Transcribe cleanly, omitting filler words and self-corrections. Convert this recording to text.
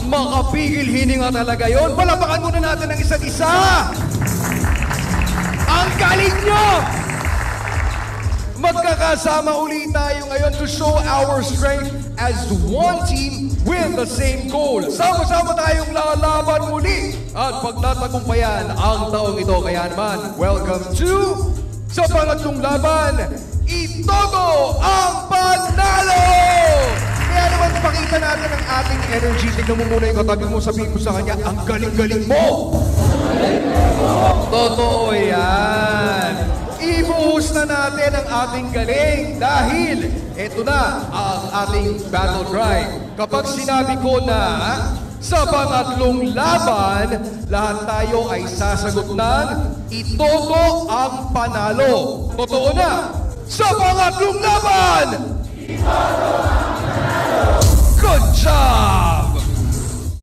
Makapigil hininga talaga yon. Palapakan muna natin ang isa't isa. Ang galing nyo! Magkakasama uli tayo ngayon to show our strength as one team with the same goal. Sama-sama tayong lalaban muli at pagtatagumpayan ang taong ito. Kaya naman, welcome to sa pangatlong laban, Itogo ang Panalo! Kaya naman, pakita natin ang ating energy. Tignan mo muna yung katabi mo, sabihin mo sa kanya, ang galing-galing mo! Totoo yan! Ibuhos na natin ang ating galing dahil ito na ang ating battle cry. Kapag sinabi ko na sa pangatlong laban, lahat tayo ay sasagot ng Itogo ang Panalo. Totoo na! Sa pangatlong laban! Itogo